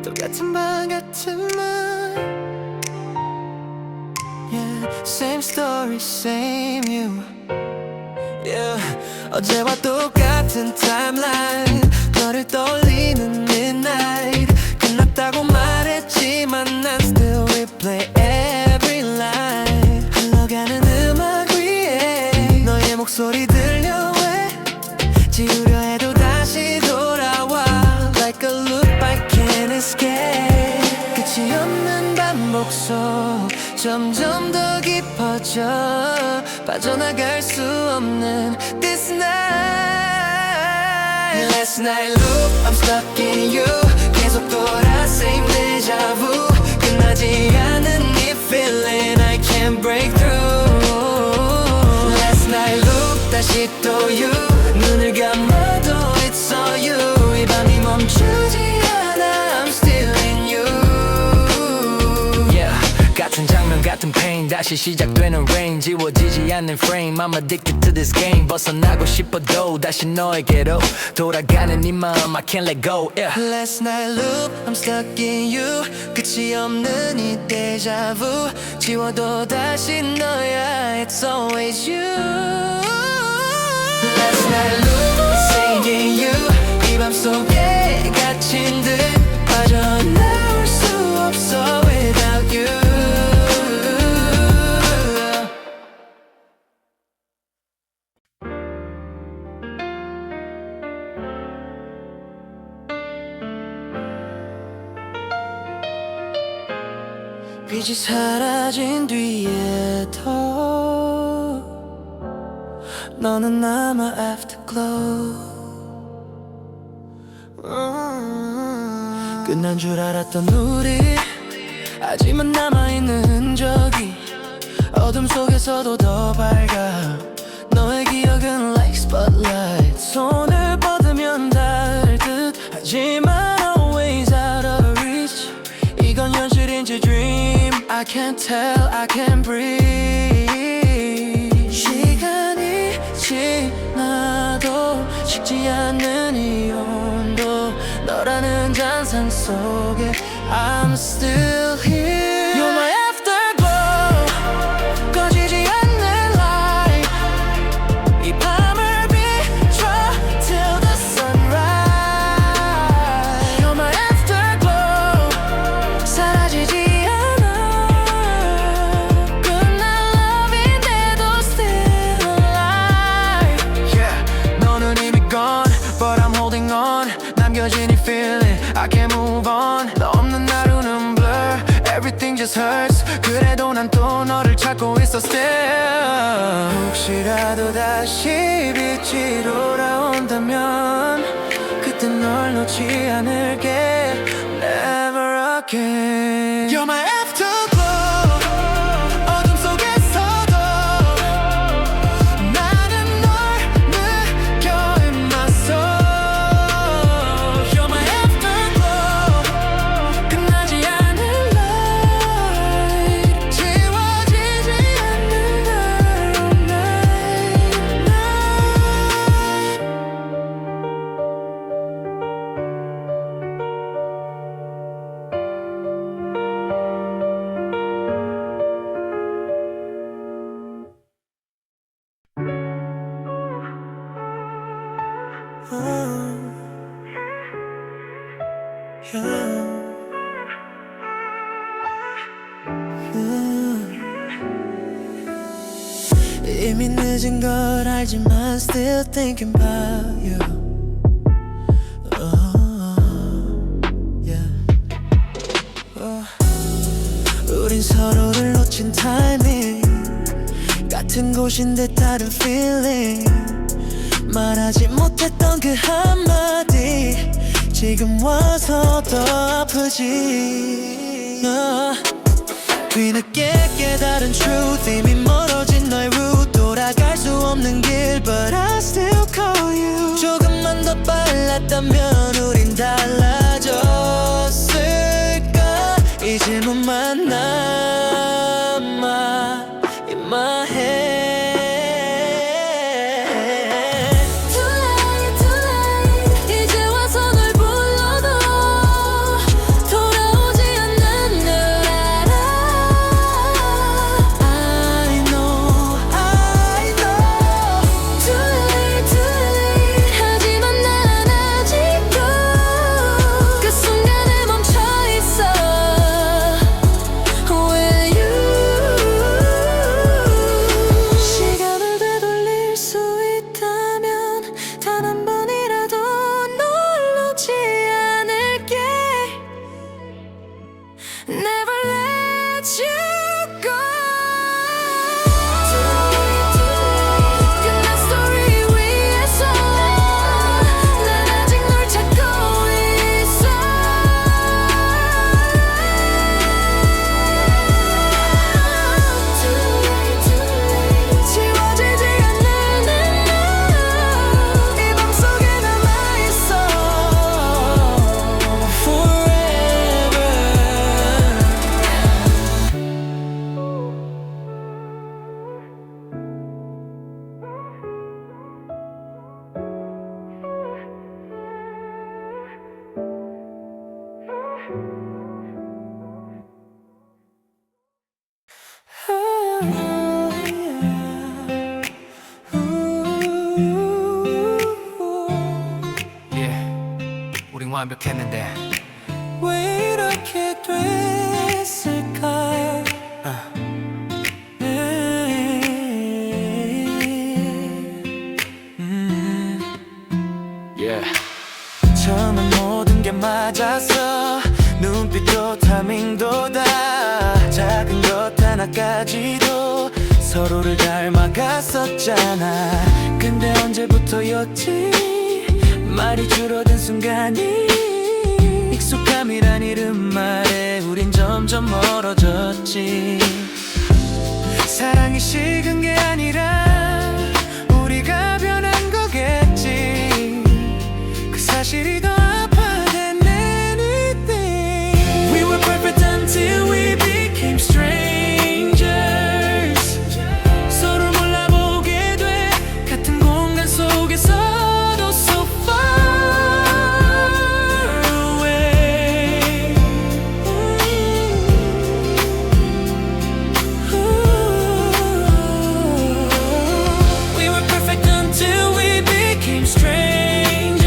똑같은 밤 같은 말 yeah. Same story, same you yeah. 어제와 똑같은 timeline 너를 떠올리는 midnight 끝났다고 말했지만 난 still replay every line 흘러가는 음악 위에 너의 목소리 들려 왜 지우려 해도 다시 돌아와 Like a loop I can't escape 끝이 없는 반복 속 점점 더 깊어져 빠져나갈 수 없는 This night Last night loop I'm stuck in you 계속 돌아 same deja vu 끝나지 않은 이 feeling I can't break through Last night loop 다시 또 you 눈을 감아도 it's all you 이 밤이 멈추지 않아 I'm still in you yeah. 같은 장면 같은 pain 다시 시작되는 rain 지워지지 않는 frame I'm addicted to this game 벗어나고 싶어도 다시 너에게로 돌아가는 이 마음 I can't let go yeah. Last night loop I'm stuck in you 끝이 없는 이 deja vu 지워도 다시 너야 It's always you Last night loop singing you 이 밤 속에 갇힌 듯 빠져나올 수 없어 without you 빛이 사라진 뒤에도 너는 남아 afterglow 끝난 줄 알았던 우리 하지만 남아있는 흔적이 어둠 속에서도 더 밝아 너의 기억은 like spotlight 손을 뻗으면 닿을 듯 하지만 always out of reach 이건 현실인지 dream I can't tell, I can't breathe 시간이 지나도 식지 않는 이 온도 너라는 잔상 속에 I'm still here You're my afterglow 꺼지지 않는 light 이 밤을 비춰 till the sunrise You're my afterglow 사라지지 않아 끝난 love인데도 still alive yeah. 너는 이미 gone but I'm holding on 남겨진 이 feeling I can't move on 너 없는 하루는 blur Everything just hurts 그래도 난 또 너를 찾고 있어 still 혹시라도 다시 빛이 돌아온다면 그때 널 놓지 않을게 Never again You're my afterglow 어둠 속에서도 나는 널 느껴 in my soul You're my afterglow 끝나지 않은 light 지워지지 않는 narrow night 이미 늦은 걸 알지만 still thinking about you yeah. 우린 서로를 놓친 타이밍 같은 곳인데 다른 feeling 말하지 못했던 그 한마디 지금 와서 더 아프지 뒤늦게 깨달은 truth 이미 멀어진 너의 route 돌아갈 수 없는 길 But I still call you 조금만 더 빨랐다면 우린 달라졌을까 이 질문만 남아 in my head Too late, too late 이제 와서 널 불러도 우린 완벽했는데 왜 이렇게 됐을까? 처음엔 모든 게 맞았어. 눈빛도 타밍도 다 작은 것 하나까지도 서로를 닮아갔었잖아. 근데 언제부터였지 말이 줄어든 순간이 익숙함이란 이름 말에 우린 점점 멀어졌지. 사랑이 식은 게 아니라 우리가 변한 거겠지. 그 사실이 더 아파 than anything. We were perfect until we became strangers. 서로를 몰라보게 돼 같은 공간 속에서도 so far away. We were perfect until we became strangers.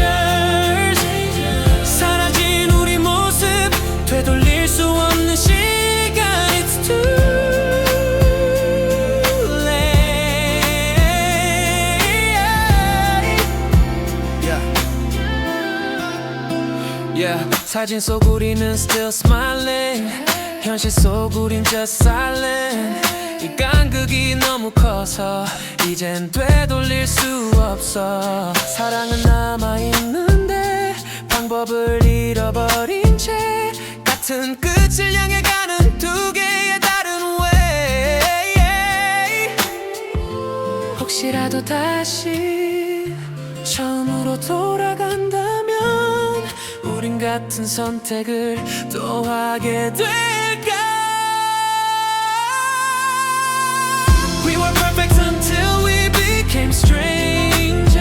사라진 우리 모습 되돌릴 수 없는 시간. It's too late. 사진 속 우리는 still smiling. 현실 속 우린 just silent. 이 간극이 너무 커서 이젠 되돌릴 수 없어. 사랑은 남아있는데 방법을 잃어버린 채 같은 끝을 향해 가는 두 개의 다른 way. 혹시라도 다시 처음으로 돌아간다면 우린 같은 선택을 또 하게 될까? We were perfect until we became strangers.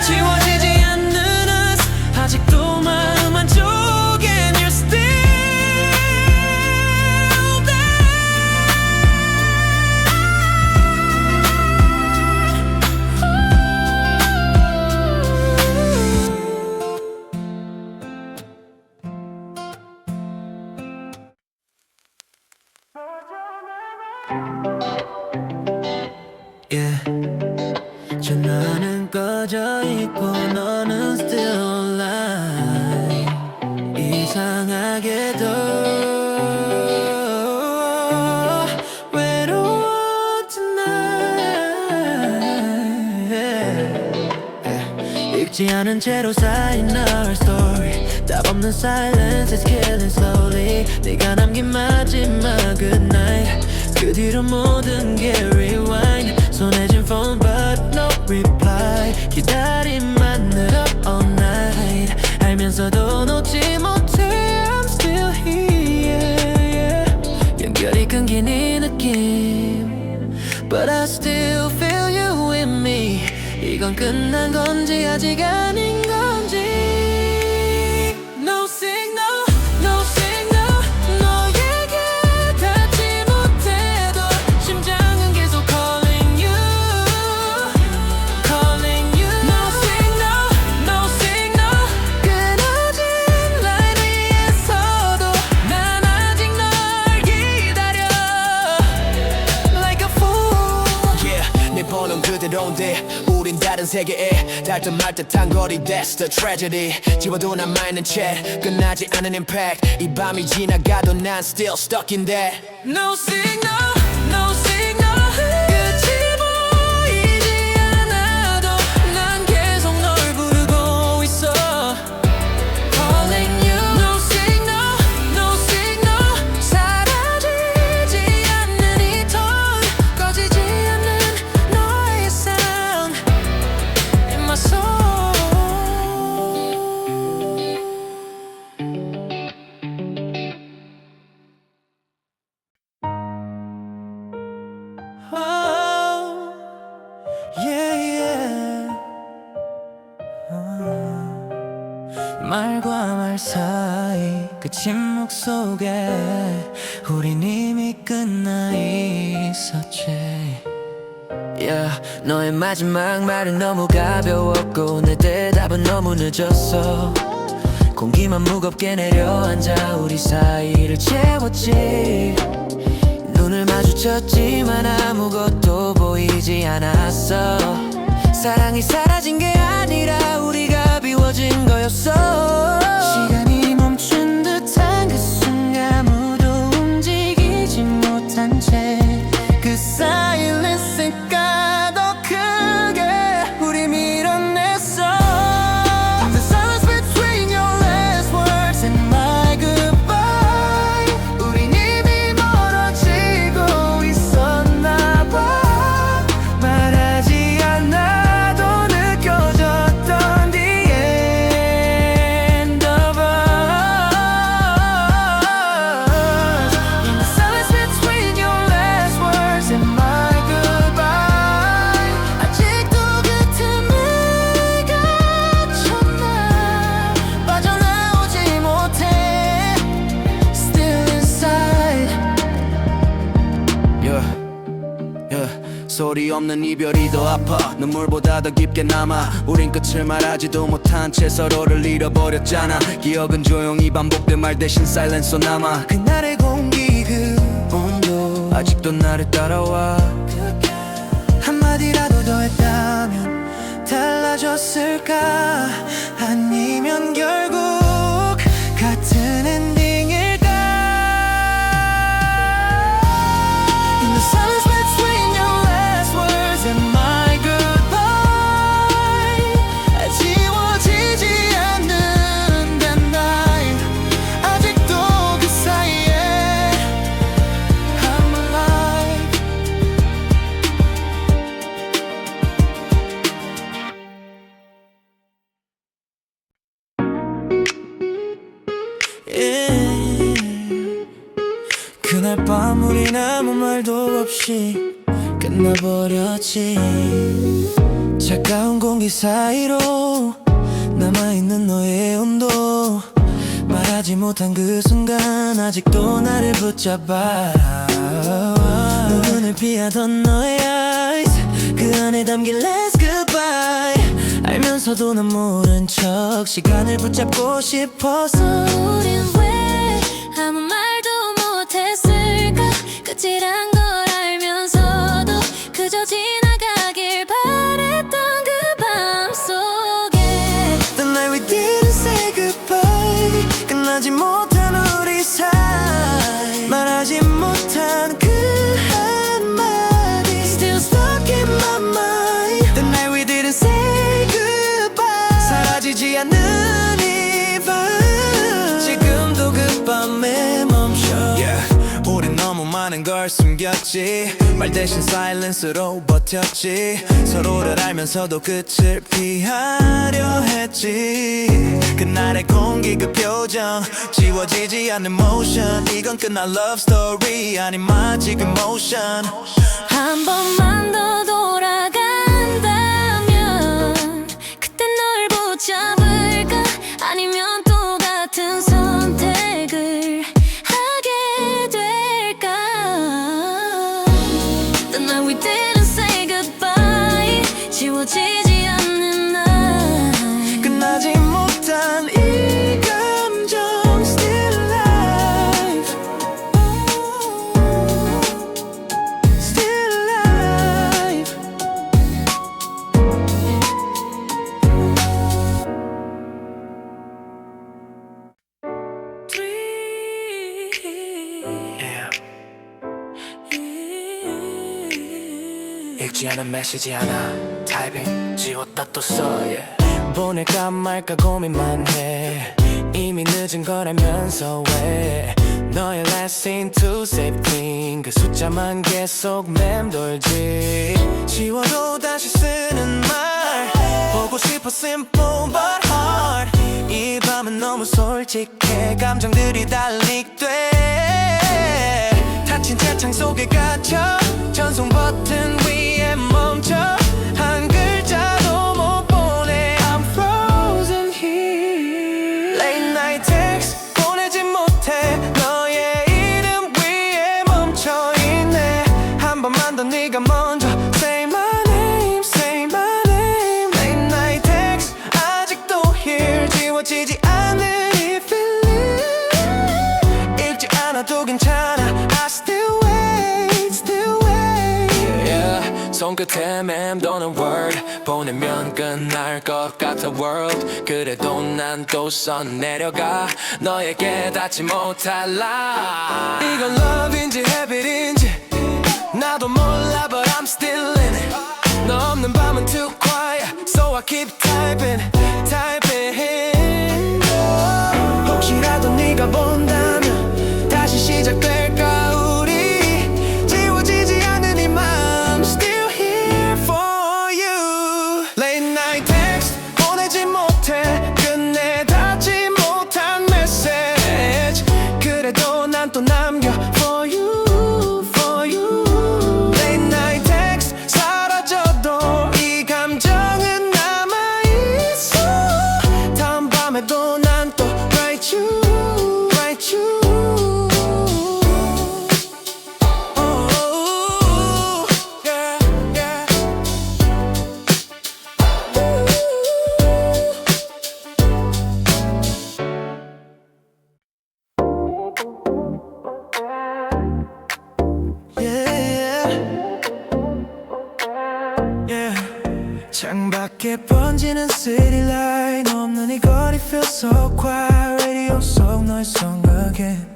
지워지지 않는 us 아직도 마음 한쪽엔 you're still 전화는 꺼져 있고 너는 still alive. 이상하게도 외로워 tonight. 읽지 않은 채로 쌓인 our story. 답 없는 silence is killing slowly. 네가 남긴 마지막 good night. 그 뒤로 모든 게 rewind. 손에 쥔 phone but no reply. 기다림만 늘어 all night. 알면서도 놓지 못해 I'm still here. 연결이 끊긴 이 느낌 But I still feel you with me. 이건 끝난 건지 아직 아닌 건지. No signal, no signal. 너에게 닿지 못해도 심장은 계속 calling you, calling you. No signal, no signal. 끊어진 라인 위에서도 난 아직 널 기다려 like a fool. Yeah, 내 번호는 그대로인데 우린 다른 세계에 닿을 듯 말 듯한 거리. That's the tragedy. 지워도 남아있는 chat 끝나지 않은 impact. 이 밤이 지나가도 난 still stuck in that. No signal, no signal. 끝이 보이지 않아도 난 계속 널 부르고 있어 calling you. No signal, no signal. 사라지지 않는 이 tone. 꺼지지 않는 너의 sound in my soul. 말과 말 사이 그 침묵 속에 우린 이미 끝나 있었지. Yeah, 너의 마지막 말은 너무 가벼웠고 내 대답은 너무 늦었어. 공기만 무겁게 내려앉아 우리 사이를 채웠지. 눈을 마주쳤지만 아무것도 보이지 않았어. 사랑이 사라진 게 아니라 우리가 비워진 거였어. 시간이 멈춘 듯한 그 순간 아무도 움직이지 못한 채 그 사일런스가 더 크게 우리 밀어냈어. The silence between your last words and my goodbye. 우린 이미 멀어지고 있었나 봐. 말하지 않아도 느껴졌던 the end of us. In the silence between your last words and my goodbye. 아직도 그 틈을 갇혔나 빠져나오지 못해. Still inside. Yeah, yeah. 소리 없는 이별이 더 아파. 눈물보다 더 깊게 남아. 우린 끝을 말하지도 못한 채 서로를 잃어버렸잖아. 기억은 조용히 반복된 말 대신 사일런스로 남아. 그날의 공기 그 온도 아직도 나를 따라와. 한마디라도 더 했다면 달라졌을까? 아니면 결국 같은 엔딩일까? In the silence between your last words and my goodbye. 지워지지 않는 that night. 아직도 그 사이에 I'm alive. 그날 밤 우린 아무 말도 없이 끝나버렸지. 차가운 공기 사이로 남아있는 너의 온도 말하지 못한 그 순간 아직도 나를 붙잡아. 눈을 피하던 너의 eyes 그 안에 담긴 last goodbye. 알면서도 난 모른 척 시간을 붙잡고 싶어서. 우린 왜 아무 말도 못했을까? 끝이란 걸 알면서도 그저 지나가길 바랬던 그 밤 속에 The night we didn't say goodbye. 끝나지 못한 우리 사이 말하지 못한 그 한마디 Still stuck in my mind. The night we didn't say goodbye. 사라지지 않는 이 밤 지금도 그 밤에 멈춰. Yeah, 우린 너무 많은 걸 숨겼지. 말 대신 사일런스로 버텼지. 서로를 알면서도 끝을 피하려 했지. 그날의 공기 그 표정 지워지지 않는 motion. 이건 끝난 love story 아닌 마치 그 motion. 한 번만 더 돌아간다면 그때 널 붙잡을까? 아니면 또 같은 선택을 하게 될까? The night we didn't say goodbye. 지워지지 않는 날 끝나지 못한 이 감정 Still alive. Still alive. 읽지 않은 메시지 하나 타이핑 지웠다 또 써. yeah. 보낼까 말까 고민만 해. 이미 늦은 걸 알면서 왜 너의 last scene to save clean 그 숫자만 계속 맴돌지. 지워도 다시 쓰는 말 보고 싶어 simple but hard. 이 밤은 너무 솔직해 감정들이 달릭돼. 닫힌 채창 속에 갇혀 전송 버튼 위에 멈춰. 한 글자도 못 보내 I'm frozen here. night text 보내지 못해 너의 이름 위에 멈춰있네 한 번만 더 네가 먼저 Say my name, say my name Late night text 아직도 here 지워지지 않는 이 feeling 읽지 않아도 괜찮아 I still wait, still wait yeah. 손끝에 맴도는 word 보내면 끝날 것 같아 world 그래도 난 또 선 내려가 너에게 닿지 못할 lie 이건 love인지 habit인지 나도 몰라 but I'm still in it 너 없는 밤은 too quiet so I keep typing, typing 혹시라도 네가 본다면 다시 시작될까 우리 지워지지 않는 이 맘 Still here for you Late night text 보내지 못해 끝내 닿지 못한 메시지 그래도 난 또 남겨 For you, for you Late night text 사라져도 이 감정은 남아있어 다음 밤에도 난 또 write you, write you Oh, yeah, yeah Yeah. 창밖에 번지는 city light 없는 이 거리 feels so quiet radio 속 너의 song again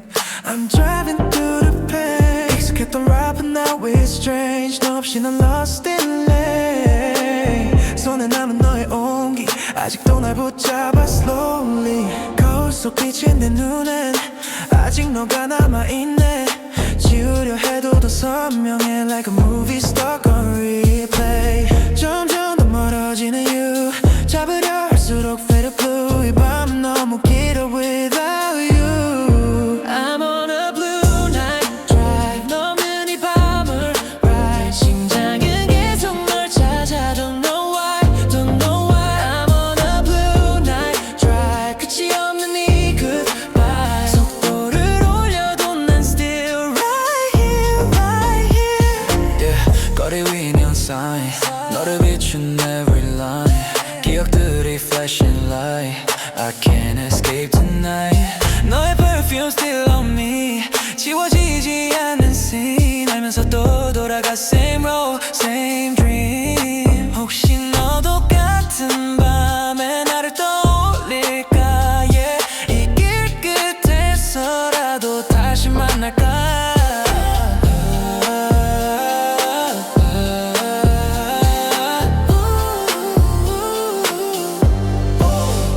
I'm driving through the pain 익숙했던 rap은 now it's strange 너 없이 난 lost in lane 손에 남은 너의 온기 아직도 날 붙잡아 slowly 거울 속 비친 내 눈엔 아직 너가 남아있네 지우려 해도 더 선명해 like a movie stuck on replay 점점 더 멀어지는 you 잡으려 할수록 fade blue 이 밤은 너무 길어 without you I'm on a blue night drive 넘는 이 밤을 ride 심장은 계속 널 찾아 don't know why, don't know why I'm on a blue night drive 끝이 없는 이 goodbye 속도를 올려도 난 still right here, right here yeah, 거리 위 neon sign 너를 비춘 every line 기억들이 flashing light I can't escape tonight 너의 perfume still on me 지워지지 않는 scene 알면서 또 돌아가 same road same dream 혹시 너도 같은 밤에 나를 떠올릴까 yeah 이 길 끝에서라도 다시 만날까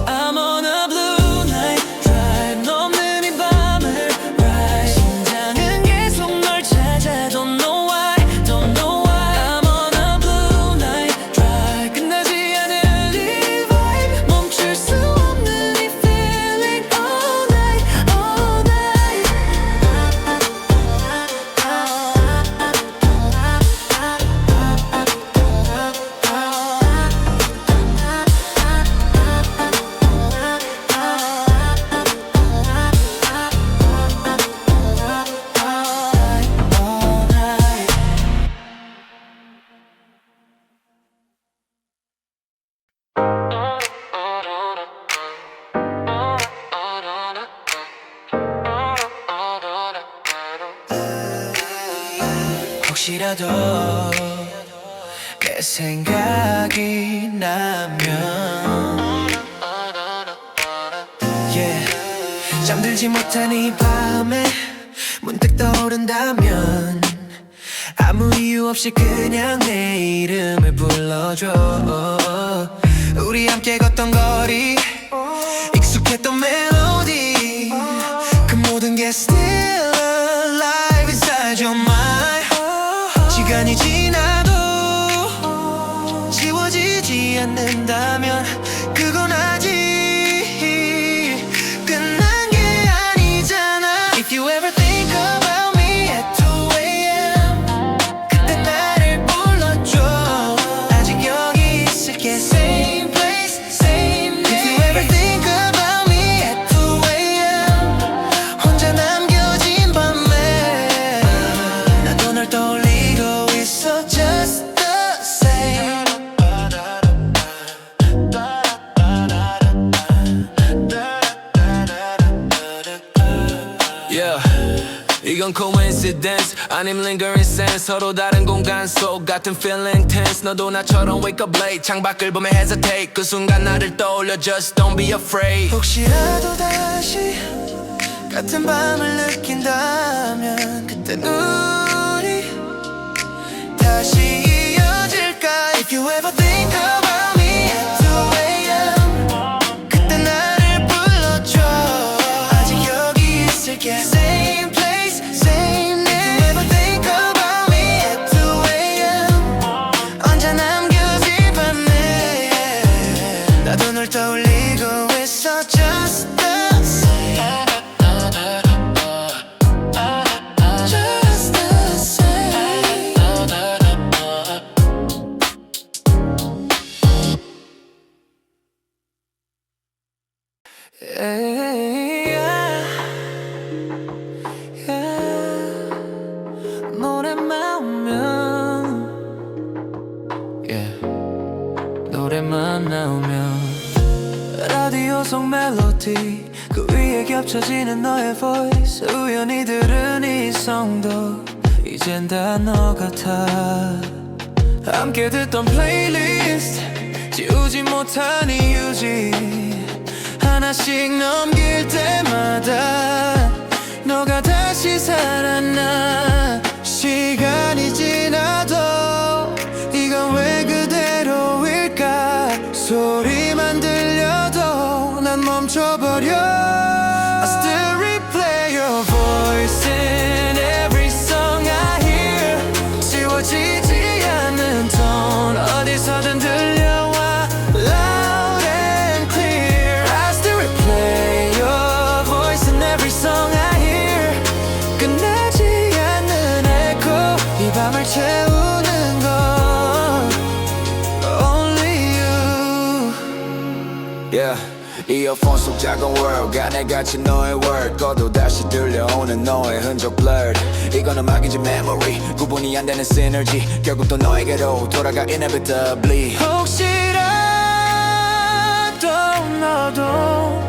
I'm on a blue night drive 넘는 이 밤을 ride 심장은 계속 널 찾아 don't know why, don't know why I'm on a blue night drive 끝나지 않을 이 vibe 멈출 수 없는 이 feeling all night, all night all night 혹시라도 내 생각이 나면 yeah. 잠들지 못한 이 밤에 문득 떠오른다면 아무 이유 없이 그냥 내 이름을 불러줘 우리 함께 걷던 거리 익숙했던 멜로디 그 모든 게 still alive inside your mind 시간이 지나도 지워지지 않는다면 그건 아직 끝난 게 아니잖아 If you ever think about me at 2 a.m. 그때 나를 불러줘 아직 여기 있을게 Same place, same name If you ever think about me at Yeah. 이건 coincidence 아님 lingering sense 서로 다른 공간 속 같은 feeling tense 너도 나처럼 wake up late 창밖을 보며 hesitate 그 순간 나를 떠올려 just don't be afraid 혹시라도 다시 같은 밤을 느낀다면 그땐 우리 다시 이어질까 If you ever think about me at 2am 그때 나를 불러줘 아직 여기 있을게 Same place, same name If you ever think about me at 2am 언제 남겨진 밤에 나도 널 떠올리고 있어 Just the same Just the same yeah, yeah. 노래만 오면 yeah. 노래만 나오면 라디오 속 멜로디 그 위에 겹쳐지는 너의 voice 우연히 들은 이 성도 이젠 다 너 같아 함께 듣던 플레이리스트 지우지 못한 이유지 하나씩 넘길 때마다 너가 다시 살아나 시간이 지나도 이건 왜 그대로일까 소리만 들려도 난 멈춰버려 I still replay your voice in every song I hear 지워지지 않는 톤 어디서든 들려와 loud and clear I still replay your voice in every song I hear 끝나지 않는 echo 이 밤을 채우는 건 only you Yeah 이어폰 속 작은 world 가네같이 너의 word 꺼도 다시 들려오는 너의 흔적 blurred 이건 음악인지 memory 구분이 안 되는 synergy 결국 또 너에게로 돌아가 inevitably 혹시라도 너도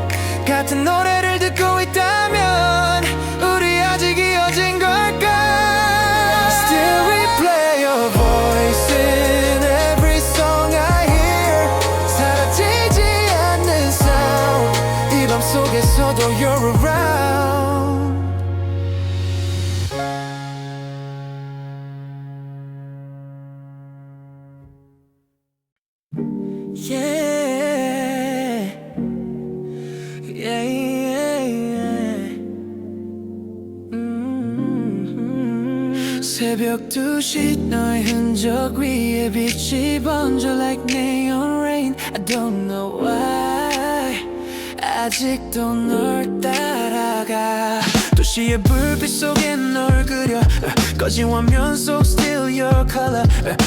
같은 노래를 듣고 있다면 우리 아직 이어진 걸까 Still replay your voice in every song I hear 사라지지 않는 sound 이 밤 속에서도 you're around Yeah, yeah, yeah, yeah. 새벽 2시 너의 흔적 위에 빛이 번져 like neon rain I don't know why 아직도 널 따라가 도시의 불빛 속에 널 그려 꺼진 화면 속 still your color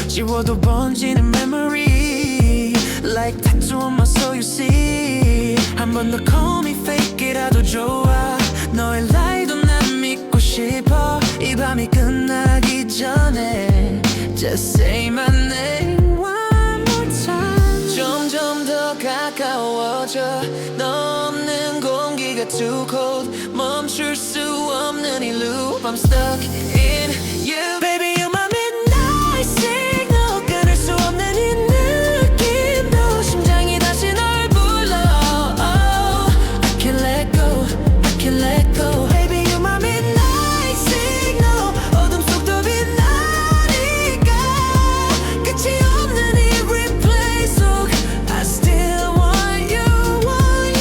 지워도 번지는 memory like tattoo on my soul you see 한 번 더 call me fake 이라도 좋아 너의 lie도 난 믿고 싶어 이 밤이 끝나기 전에 just say my name one more time 점점 더 가까워져 너 없는 공기가 too cold 멈출 수 없는 이 loop I'm stuck in you Baby you're my midnight signal 끊을 수 없는 이 느낌도 심장이 다시 널 불러 I can't let go I can't let go Baby you're my midnight signal 어둠 속도 빛나니까 끝이 없는 이 replay 속 I still want you more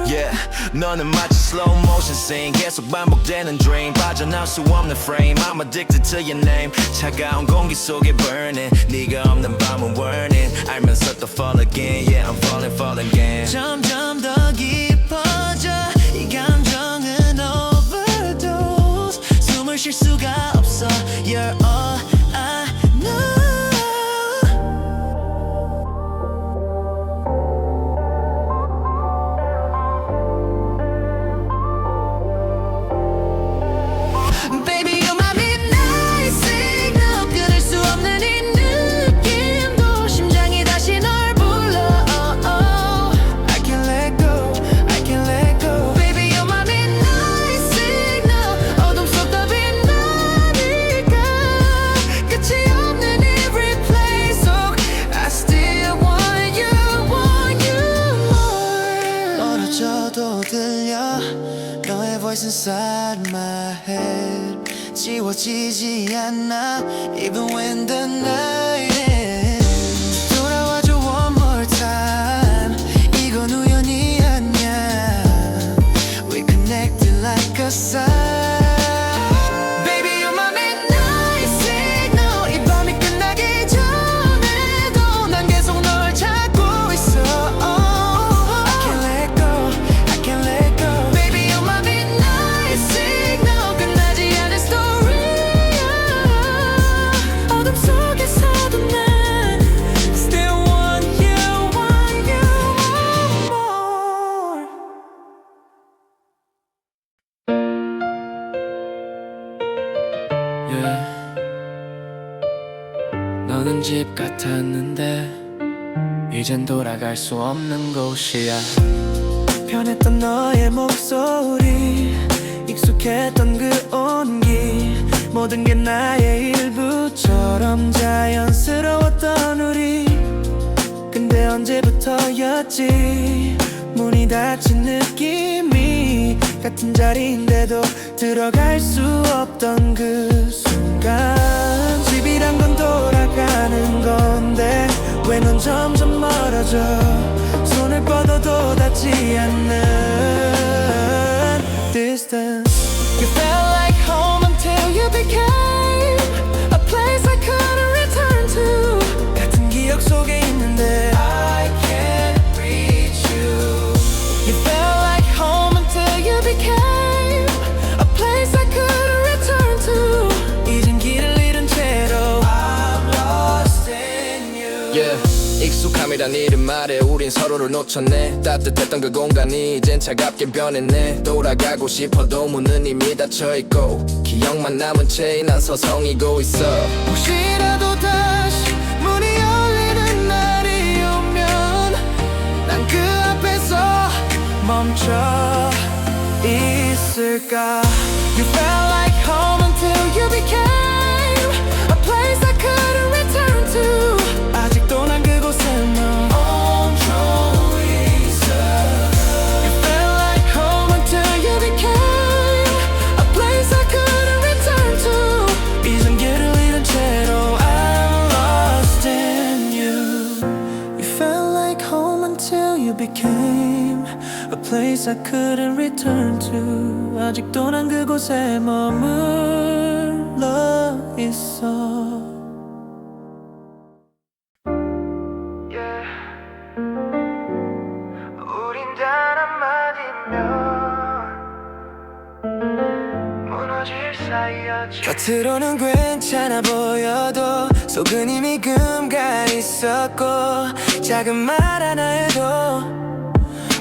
Yeah 너는 마치 slow motion scene 계속 반복되는 dream 빠져나올 수 없는 frame I'm addicted to your name 차가운 공기 속에 burning 네가 없는 밤은 warning 알면서 또 fall again Yeah I'm falling again 점점 더 깊어져 이 감정은 overdose 숨을 쉴 수가 없어 You're all I know Baby you're my midnight signal 끊을 수 없는 이 느낌도 심장이 다시 널 불러 I can't let go I can't 들려 너의 voice inside my head 지워지지 않아 even when the night ends 돌아와줘 one more time 이건 우연이 아니야 We connected like a sign Baby you're my midnight signal 이 밤이 끝나기 전에도 난 계속 널 찾고 있어 I can't let go I can't let go Baby you're my midnight signal 끝나지 않은 story야 어둠 속에서도 난 still want you more Yeah. 너는 집 같았는데 이젠 돌아갈 수 없는 곳이야 편했던 너의 목소리 익숙했던 그 온기 모든 게 나의 일부처럼 자연스러웠던 우리 근데 언제부터였지 문이 닫힌 느낌이 같은 자리인데도 들어갈 수 없던 그 순간 집이란 건 돌아가는 건데 왜 넌 점점 멀어져 손을 뻗어도 닿지 않는 distance You felt like home until you became a place I couldn't return to 같은 기억 속에 있는데 I can't reach you You felt like home until you became a place I couldn't return to 이젠 길을 잃은 채로 I'm lost in you Yeah. 익숙함이란 이름 아래 우린 서로를 놓쳤네 따뜻했던 그 공간이 이젠 차갑게 변했네 돌아가고 싶어도 문은 이미 닫혀있고 기억만 남은 채 난 서성이고 있어 혹시라도 다시 문이 열리는 날이 오면 난 그 앞에서 멈춰 있을까 You felt like home until you became a place I couldn't return to 아직도 난 그곳에 멈춰 있어 You felt like home until you became a place I couldn't return to 이젠 길을 잃은 채로 I'm lost in you You felt like home until you became a place I couldn't return to 아직도 난 그곳에 머물러 있어 우린 단 한마디면 무너질 사이였지 겉으로는 괜찮아 보여도 속은 이미 금가 있었고 작은 말 하나에도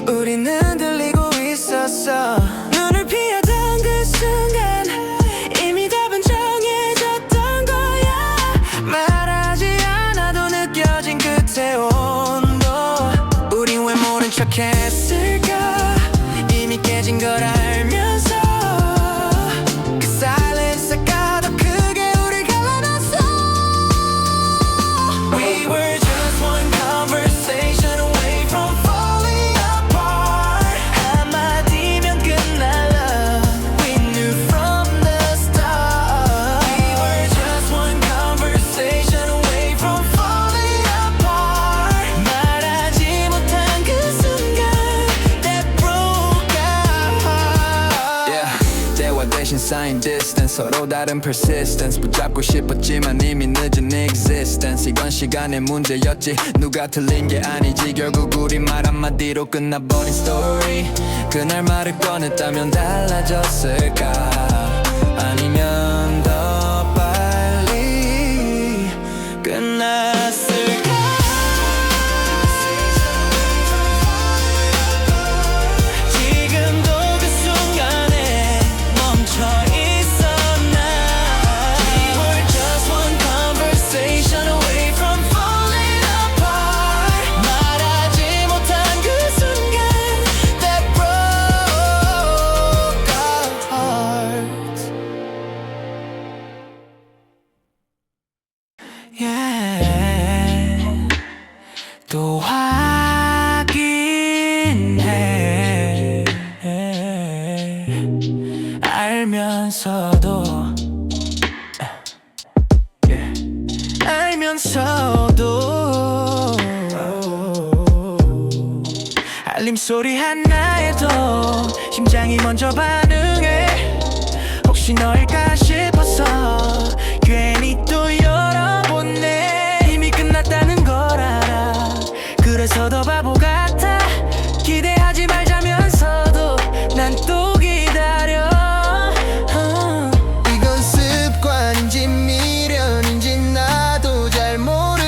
우린 흔들리고 있었어 눈을 피하던 그 순간 이미 답은 정해졌던 거야 말하지 않아도 느껴진 끝의 온도 우린 왜 모른 척 했을까 이미 깨진 걸 알면서 그 silence가 더 크게 우릴 갈라놨어 We were just one conversation away from falling apart 한마디면 끝날 love We knew from the start We were just one conversation away from falling apart 말하지 못한 그 순간 That broke our heart Yeah. 대화 대신 쌓인 distance 서로 다른 persistence 붙잡고 싶었지만 이미 늦은 existence 이건 시간의 문제였지 누가 틀린 게 아니지 결국 우리 말 한마디로 끝나버린 story 그날 말을 꺼냈다면 달라졌을까 아니면 더 빨리 끝났을까 지금도 그 순간에 멈춰 있었나 We were just one conversation away from falling apart 말하지 못한 그 순간 That broke our heart 알면서도 알면서도 알림소리 하나에도 심장이 먼저 반응해. 혹시 너일까 싶어서 괜히 또 열어보네. 이미 끝났다는 걸 알아. 그래서 더 바보 같아. 기대하지 말자면서도 난 또 기다려. 이건 습관인지 미련인지 나도 잘 모르겠어.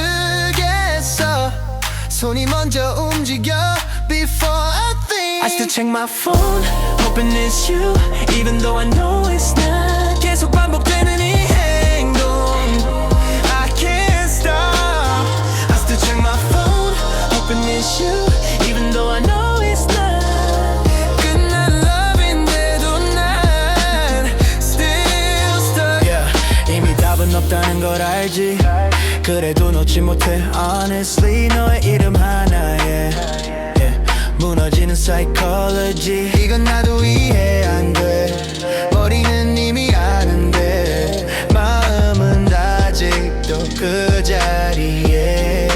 손이 먼저 움직여 before I think. I still check my phone, hoping it's you, even though I know it's not. 계속 반복되는 이 행동, I can't stop. I still check my phone, hoping it's you, even though I know it's not. 끝난 love인데도 난 still stuck. 이미 답은 없다는 걸 알지. 그래도 놓지 못해 honestly 너의 이름 하나에 무너지는 psychology. 이건 나도 이해 안 돼. 머리는 이미 아는데 마음은 아직도 그 자리에.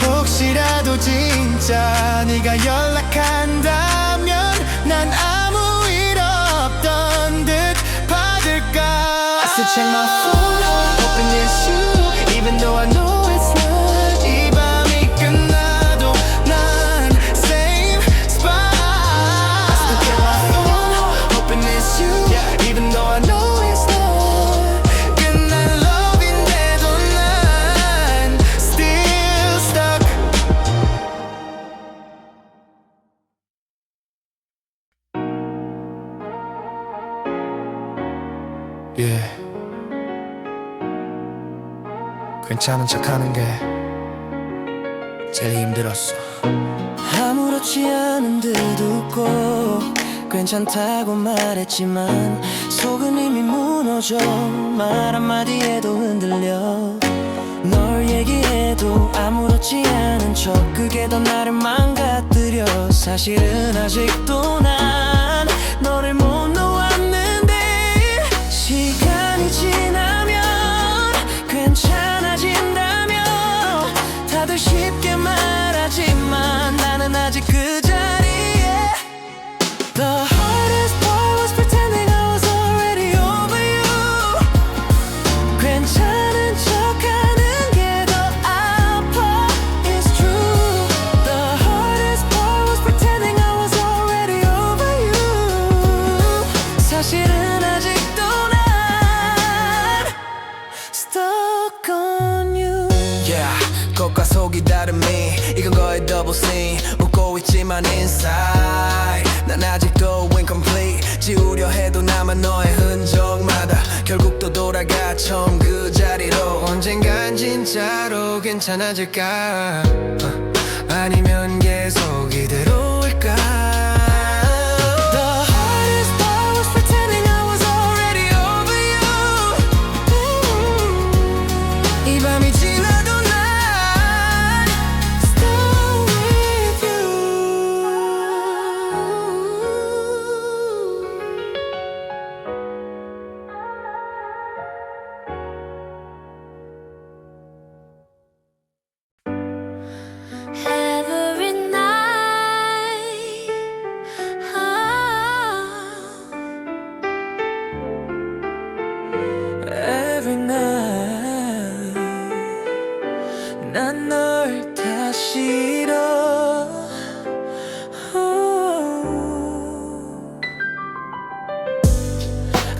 혹시라도 진짜 네가 연락한다면 난 아무 일 없던 듯 받을까. I still check my phone, hoping it's you, even though I know it's not. 이 밤이 끝나도 난 same spot. I still check my phone, hoping it's you, even though I know it's not. 끝난 love인데도 난 still stuck. 괜찮은 척하는 게 제일 힘들었어. 아무렇지 않은 듯 웃고 괜찮다고 말했지만 속은 이미 무너져. 말 한마디에도 흔들려. 널 얘기해도 아무렇지 않은 척 그게 더 나를 망가뜨려. 사실은 아직도 난 너를 못 놓았는데 시간이 지나면 괜찮아진다며 다들 쉽게 말하지만 나는 아직 그 자리에. The hardest part was pretending I was already over you. 괜찮은 척하는 게 더 아파. It's true. The hardest part was pretending I was already over you. 사실은 아직도 난 stuck on you. 겉과 속이 다름이 이건 거의 double scene. 웃고 있지만 inside 난 아직도 incomplete. 지우려 해도 남아 너의 흔적마다 결국 또 돌아가 처음 그 자리로. 언젠간 진짜로 괜찮아질까? 아니면 계속 이대로일까? The hardest part was pretending I was already over you. 이 밤이 지나도 난 Still with you. Every night, Every night 난 널 다시 잃어.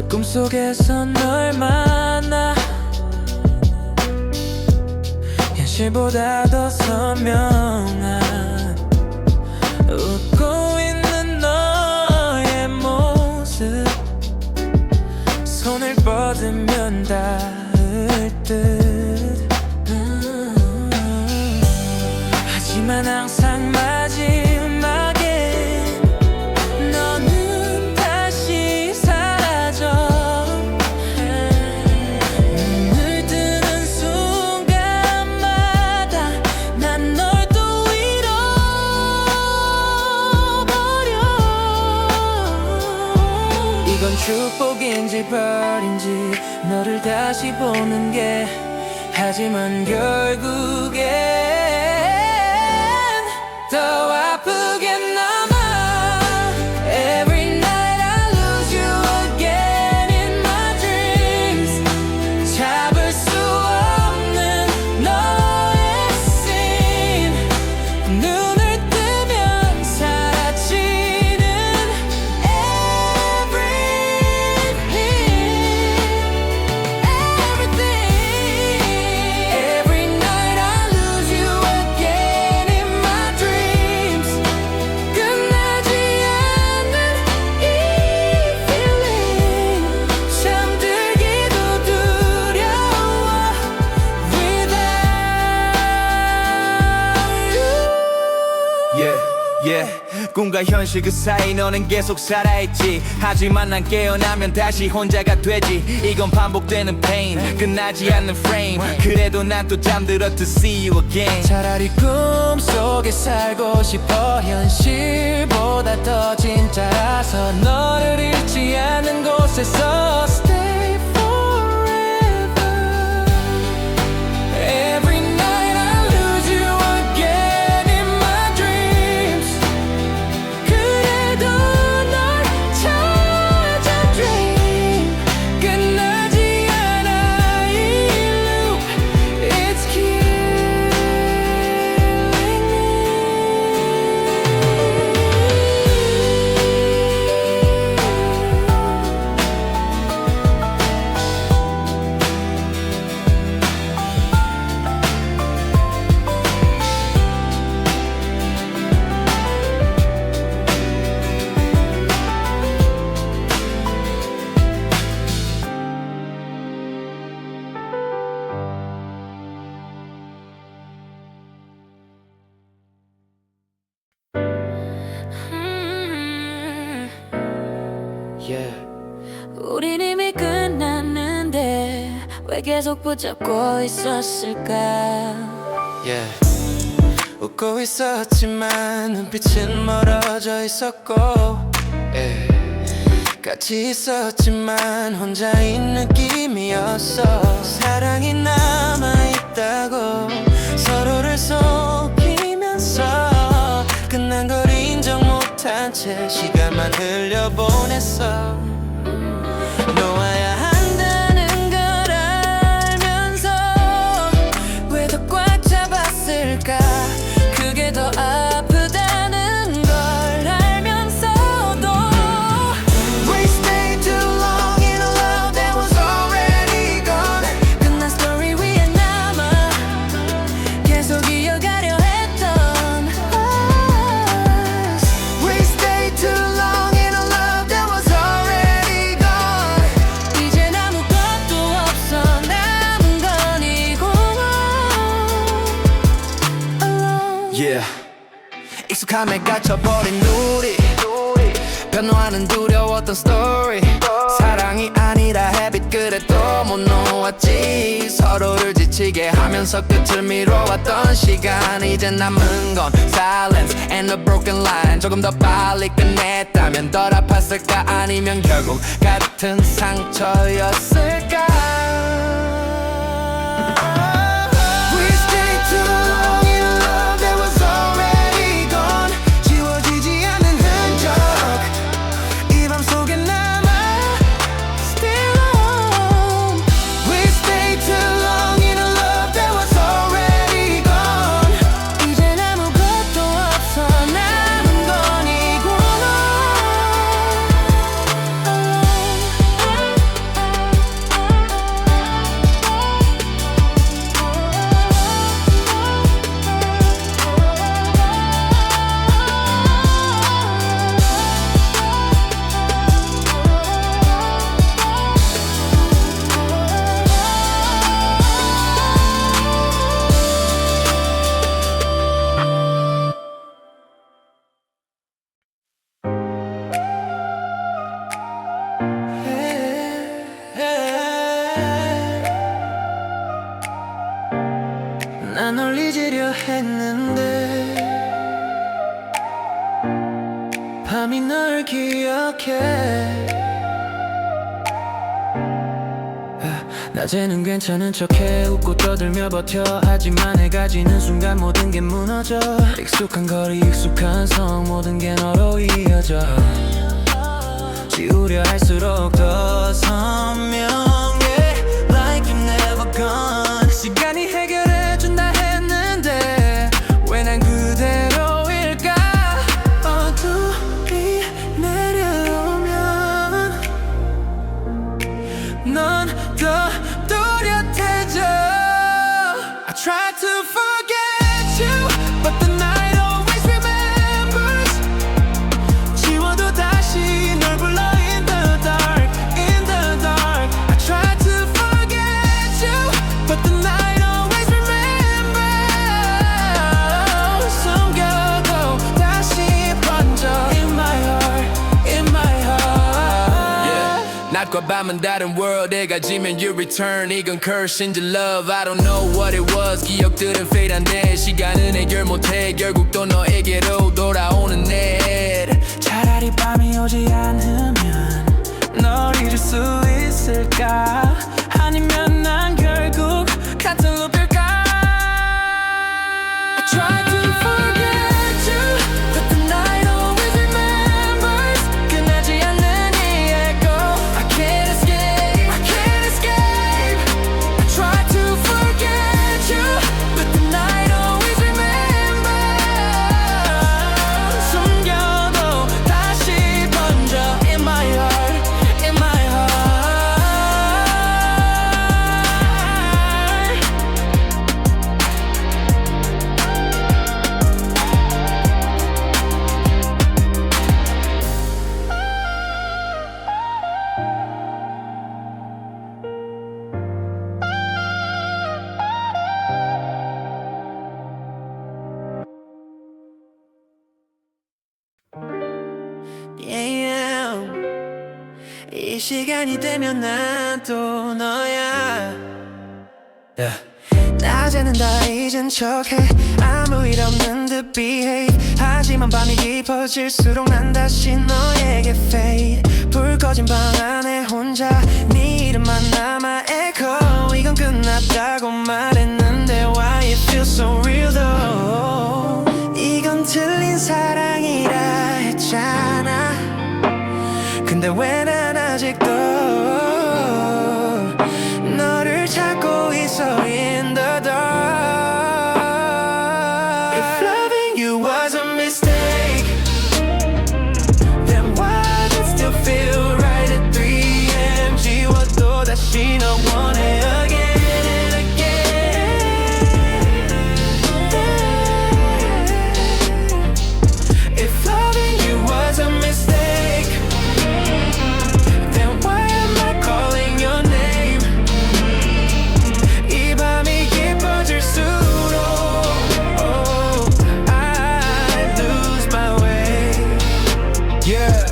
꿈속에서 널 만나 현실보다 더 선명한 웃고 있는 너의 모습. 손을 뻗으면 닿을 듯. 하지만 항상 마지막에 너는 다시 사라져. 눈을 뜨는 순간마다 난 널 또 잃어. 건 축복인지 벌인지 너를 다시 보는 게 하지만 결국엔 더 아프게 남아 Every night I lose you again in my dreams 잡을 수 없는 너의 씬 눈을 뜨면 사라지는 everything Every night I lose you again in my dreams 끝나지 않는 이 feeling 잠들기도 두려워 without you Yeah, yeah. 꿈과 현실 그 사이 너는 계속 살아있지 하지만 난 깨어나면 다시 혼자가 되지 이건 반복되는 pain 끝나지 않는 frame 그래도 난 또 잠들어 to see you again 차라리 꿈속에 살고 싶어 현실보다 더 진짜라서 너를 잃지 않는 곳에서 Stay forever Every night I lose you again in my dreams 그래도 널 찾아 dream 끝나지 않아 이 loop It's killing Yeah. 우린 이미 끝났는데 왜 계속 붙잡고 있었을까 Yeah. 웃고 있었지만 눈빛은 멀어져 있었고 yeah. 같이 있었지만 혼자인 느낌이었어 사랑이 남아있다고 서로를 속이면서 끝난 걸 인정 못한 채 시간만 흘려보냈어 놓아야 한다는 걸 알면서 왜 더 꽉 잡았을까 그게 더 아프다는 걸 알면서도 We stayed too long in a love that was already gone 끝난 스토리 위에 남아 계속 이어가려 했던 us We stayed too long in a love that was already gone 이젠 아무것도 없어 남은 건 이 공허 Alone Yeah. 익숙함에 갇혀버린 우리 변화는 두려웠던 스토리 사랑이 아니라 habit 그래도 못 놓았지 서로를 지치게 하면서 끝을 미뤄왔던 시간 이제 남은 건 silence and a broken line 조금 더 빨리 끝냈다면 덜 아팠을까 아니면 결국 같은 상처였을까 We stayed too long in a love that was already gone 지워지지 않는 흔적 이 밤 속에 남아 Still on We stayed too long in a love that was already gone 이젠 아무것도 없어 남은 건 이 공허 난 널 잊으려 했는데 밤이 널 기억해 낮에는 괜찮은 척해 웃고 떠들며 버텨 하지만 해가 지는 순간 모든 게 무너져 익숙한 거리 익숙한 성 모든 게 너로 이어져 지우려 할수록 더 선명해 Like you've never gone 시간이 해결해준다 했는데 왜 난 그대로일까 어둠이 내려오면 넌 더 또렷해져 I try to forget you But the night always remembers 지워도 다시 널 불러 in the dark In the dark I try to forget you But the night always remembers 숨겨도 다시 번져 In my heart In my heart 낮과 밤은 다른 world에 가지면 you return 이건 curse인지 love I don't know what it was 기억들은 fade한데 시간은 해결 못해 결국 또 너에게로 돌아오는 내 차라리 밤이 오지 않으면 널 잊을 수 있을까 아니면 난 결국 같은 루프일까 I try to forget you But the night always remembers 끝나지 않는 이 echo I can't escape I can't escape I try to forget you But the night always remembers 숨겨도 다시 번져 In my heart In my heart Yeah, 이 시간이 되면 난 또 너야 낮에는 다 잊은 척해 아무 일 없는 듯 behave 하지만 밤이 깊어질수록 난 다시 너에게 fade 불 꺼진 방 안에 혼자 네 이름만 남아 echo 이건 끝났다고 말했는데 Why it feels so real though 이건 틀린 사랑이라 했잖아 근데 왜 난 아직도 너를 찾고 있어 in the dark If loving you was a mistake Then why does it still feel right at 3am 지워도 다시 너 원해 again and again If loving you was a mistake Then why am I calling your name 이 밤이 깊어질수록 I lose my way Yeah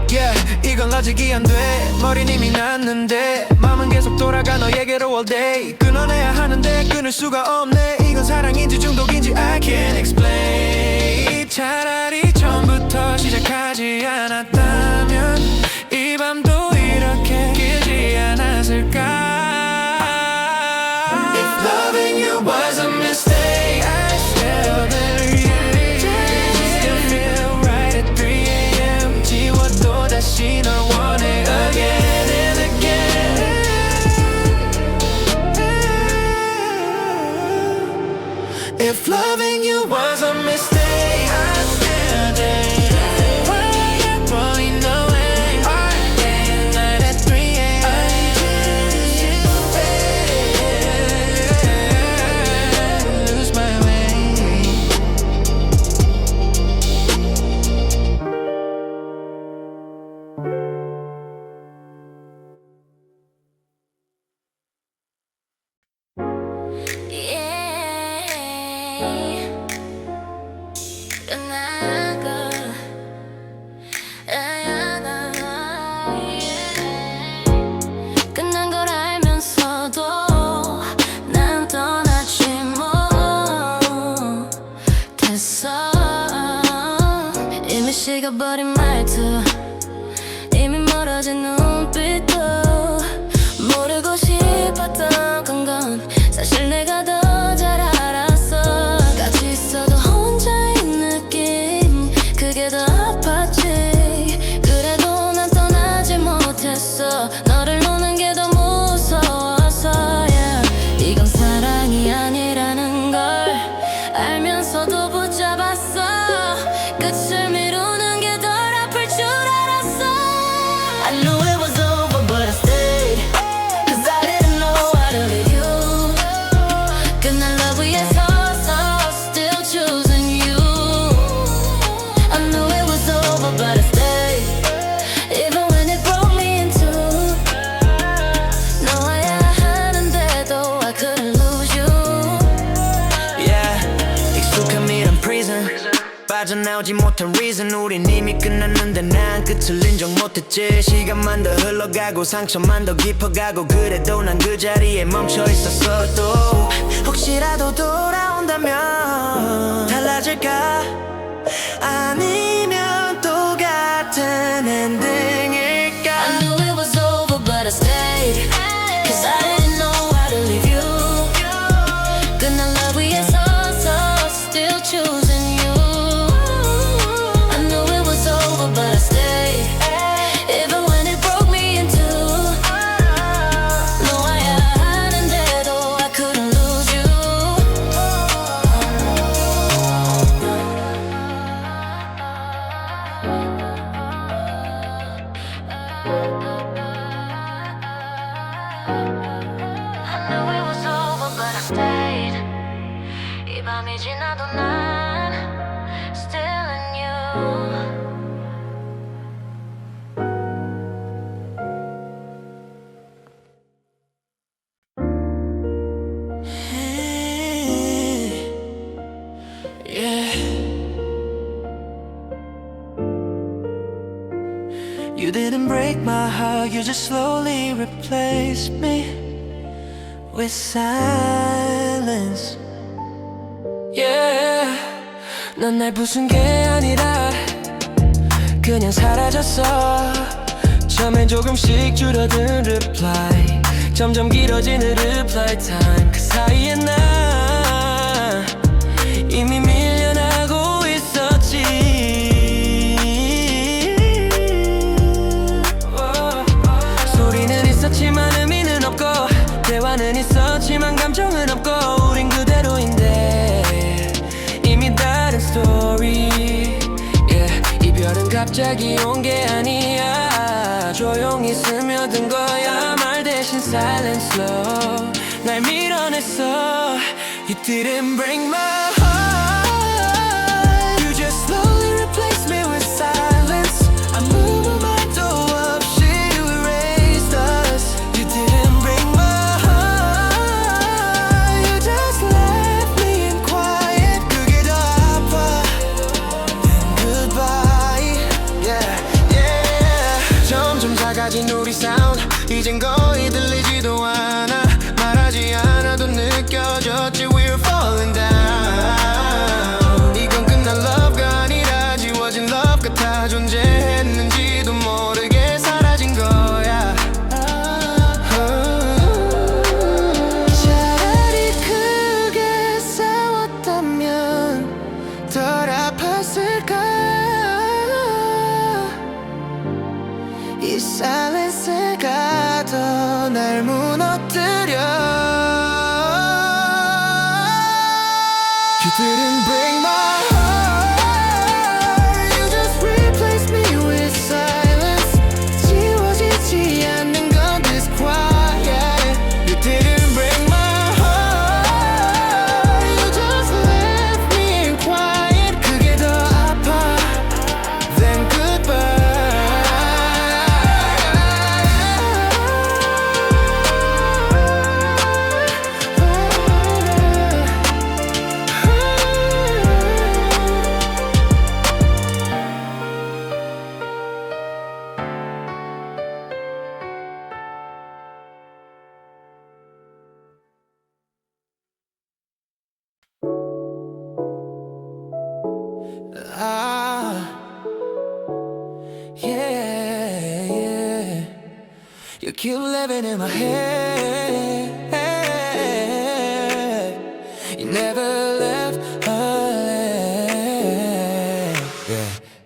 Yeah 이건 로직이 안 돼 머린 이미 났는데 맘은 계속 돌아가 너에게로 all day 끊어내야 하는데 끊을 수가 없네 이건 사랑인지 중독인지 I can't explain 차라리 처음부터 시작하지 않았다면 이 밤도 이렇게 길지 않았을까 If loving you was a mistake I still believe Still feel right at 3am 지워도 다시 널 원해 again and again If loving you was a mistake I still think Why you going away day and night at 3am lose my way 끝난 걸 알면서도 난 떠나지 못했어 이미 식어버린 말투 이미 멀어진 눈빛도 모르고 싶어 미안한데 난 끝을 인정 못했지. 시간만 더 흘러가고 상처만 더 깊어가고 그래도 난 그 자리에 멈춰 있었어. 또 혹시라도 돌아온다면 달라질까? 아니면 또 같은 엔딩일까? I knew it was over but I stayed Cause I didn't know how to leave you 끝난 love 위에서 still choosing you I knew it was over but I stayed Even when it broke me in two 놓아야 하는데도 I couldn't lose you I knew it was over but I stayed 이 밤이 지나도 난 still in you Yeah. You didn't break my heart, you just slowly replaced me with silence. Yeah. 넌 날 부순 게 아니라 그냥 사라졌어. 처음엔 조금씩 줄어든 reply 점점 길어지는 reply time 그 사이에 나 이미 밀려나고 있었지. 소리는 있었지만 의미는 없고 대화는 있었지만 감정은 없고 우린 그대로인데 이미 다른 스토리 yeah. 이별은 갑자기 온 게 아니야 조용히 스며든 거야 말 대신 silence slow 날 밀어냈어 You didn't break my heart You just slowly replaced me with silence I moved my mind 없이 you erased us You didn't break my heart You just left me in quiet 그게 더 아파 than goodbye Yeah, yeah 점점 작아진 우리 sound 이젠 거의 들리지도 않아 말하지 않아도 느껴졌지 We're falling down 이건 끝난 love가 아니라 지워진 love 같아 존재했는지도 모르게 사라진 거야 차라리 크게 싸웠다면 덜 아팠을까 이 silence가 더 날 무너뜨려 You didn't break my heart You just replaced me with silence 지워지지 않는 건 this quiet You didn't break my heart You just left me in quiet 그게 더 아파 than goodbye Yeah, yeah. You keep living in my head. You never left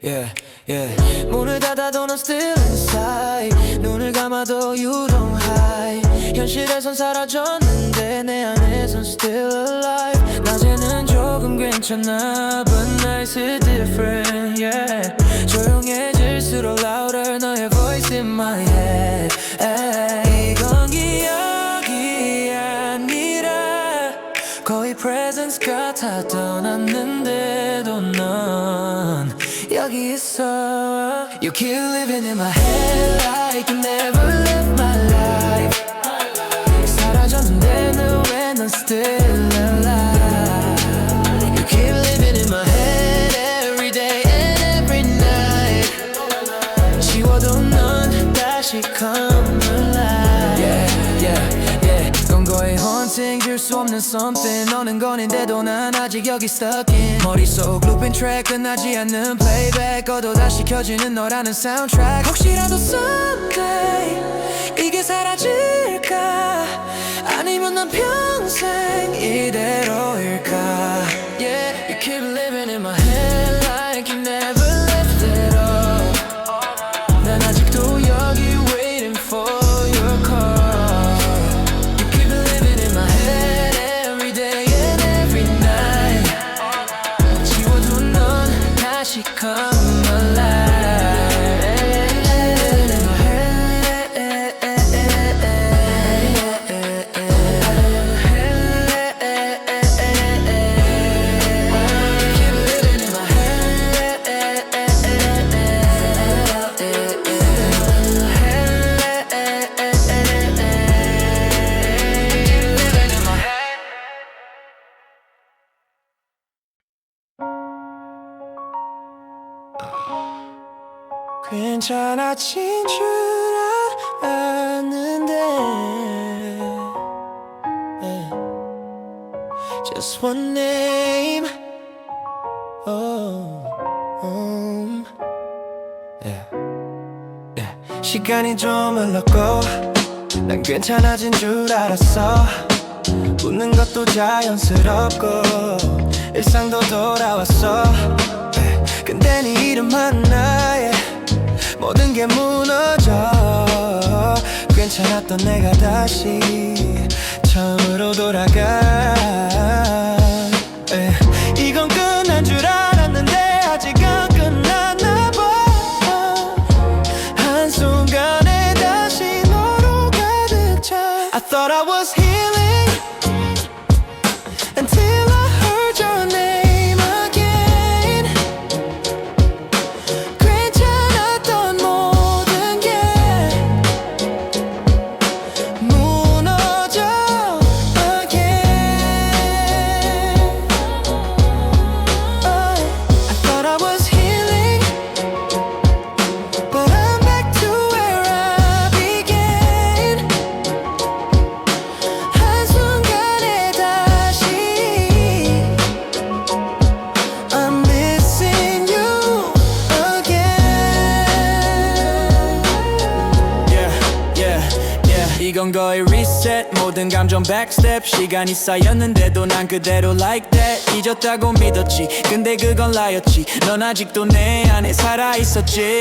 Yeah, yeah. 문을 닫아도 넌 still inside. 눈을 감아도 you don't hide. 현실에선 사라졌는데 내 안에선 still alive. 낮에는 조금 괜찮아, but nights is different. Yeah. 조용해질수록 louder 너의 voice in my head. 이건 기억이 아니라 거의 presence 같아 떠났는데도 넌 여기 있어. You keep living in my head like you never left my life. 사라졌는데 너 왜 넌 still alive. You keep living in my head every day and every night. 다시 come alive. 건 거의 haunting 줄 수 없는 something 너는 건인데도 난 아직 여기 stuck in 머릿속 looping track 끝나지 않는 playback 꺼도 다시 켜지는 너라는 soundtrack 혹시라도 someday 이게 사라질까 아니면 난 평생 이대로일까 Yeah, you keep living in my head like you never left at all 난 아직도 여기 waiting for your call You keep living in my head every day and every night 지워둔 넌 다시 come alive 괜찮아진 줄 알았는데 Just one name 시간이 좀 흘렀고 난 괜찮아진 줄 알았어 웃는 것도 자연스럽고 일상도 돌아왔어 근데 네 이름 하나에 모든 게 무너져 괜찮았던 내가 다시 처음으로 돌아가 이건 끝난 줄 알았는데 아직은 끝났나 봐 한순간에 다시 너로 가득 차 I thought I was healing Until I heard your name again 괜찮았던 모든 게 무너져 again I thought I was healing But I'm back to where I began 한순간에 다시 I'm missing you again 이건 거의 reset 모든 감정 backstep 시간이 쌓였는데도 난 그대로 like that 잊었다고 믿었지 근데 그건 라였지 넌 아직도 내 안에 살아있었지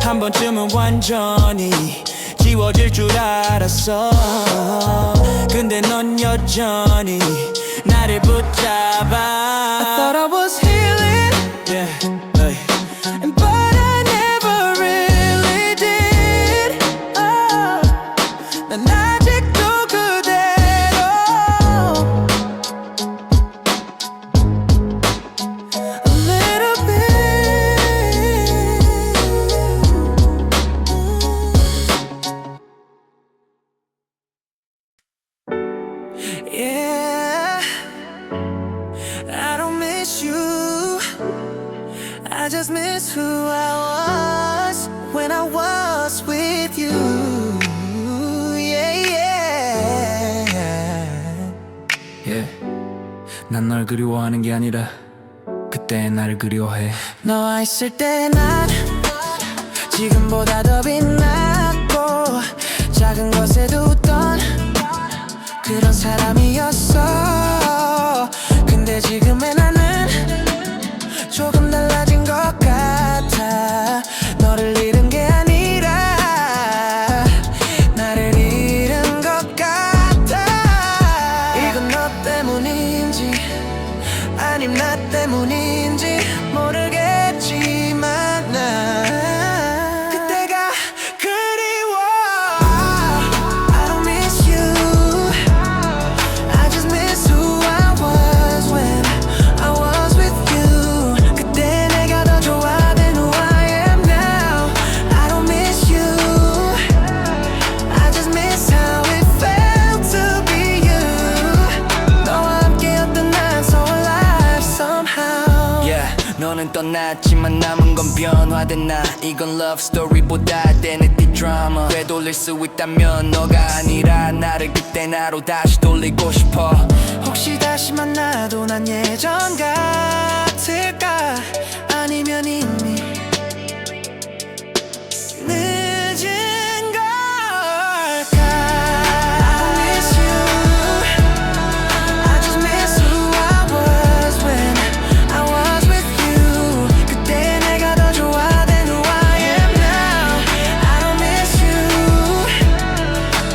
한 번쯤은 완전히 지워질 줄 알았어 근데 넌 여전히 나를 붙잡아 I thought I was healing But I never really did 난 아직도 그대로 A little bit Yeah I don't miss you I just miss who I was when I was with you. 난 널 그리워하는 게 아니라 그때 날 그리워해 너와 있을 때 난 지금보다 더 빛났고 작은 것에도 웃던 그런 사람이었어. 근데 지금의 나는 조금 달라진 것 같아. 너를 잃은 게 아니라 나를 잃은 것 같아. 이건 너 때문인지 아님 나 때문인지 모르겠지만 난 진화된 나 이건 love story보다 identity drama 되돌릴 수 있다면 너가 아니라 나를 그때 나로 다시 돌리고 싶어 혹시 다시 만나도 난 예전 같을까 아니면 이미 늦은 걸까 I miss you I just miss who I was when I was with you 그때 내가 더 좋아된 who I am now I don't miss you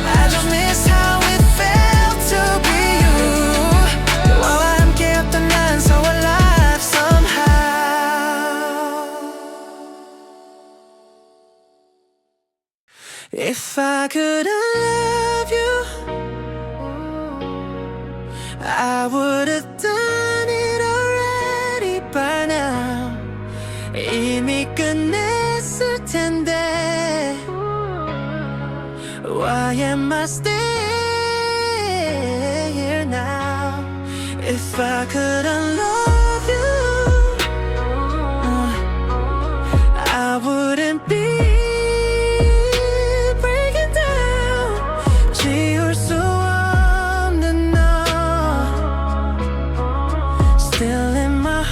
I just miss how it felt to be you 너와 함께였던 난 so alive somehow If I couldn't love you I would've done it already by now 이미 끝냈을 텐데 Why am I still here now If I couldn't love you I wouldn't be breaking down 지울 수 없는 너 Still in my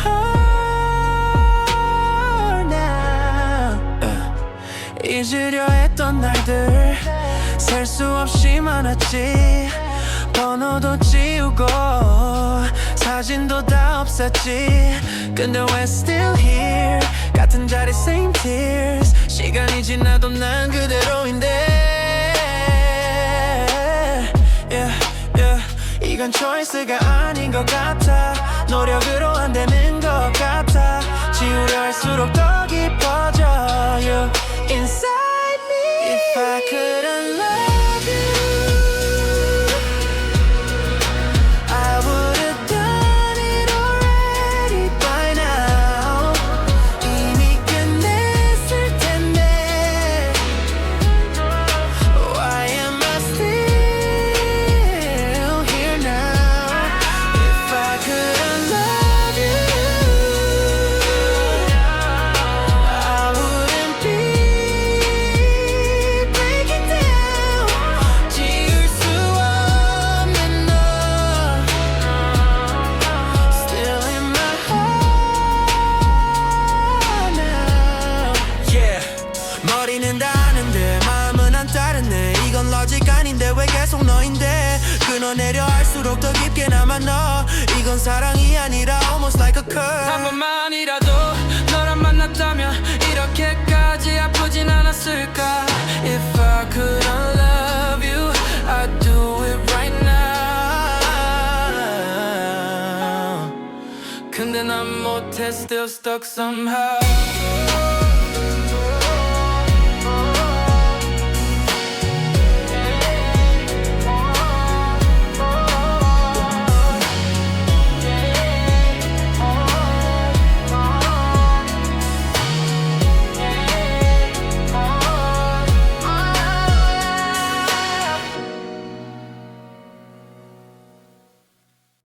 heart now 잊으려 했던 날들 셀 수 없이 많았지 번호도 지우고 사진도 다 없었지 근데 we're still here 같은 자리 same tears 시간이 지나도 난 그대로인데 yeah, yeah. 이건 choice가 아닌 것 같아 노력으로 안 되는 것 같아 지우려 할수록 더 깊어져 you inside me If I couldn't love you I would've done it already by now 이미 끝냈을 텐데 Why am I still here now If I couldn't love you I wouldn't be breaking down 지울 수 없는 너 Still in my heart now Yeah 머리는 다 아는데 마음은 안 따르네 이건 logic 아닌데 왜 계속 너인데 끊어내려 할수록 더 깊게 남아 너 이건 사랑이 아니라 almost like a curse 한 번만이라도 너랑 만났다면 이렇게까지 아프진 않았을까 If I couldn't love you I'd do it right now 근데 난 못해 still stuck somehow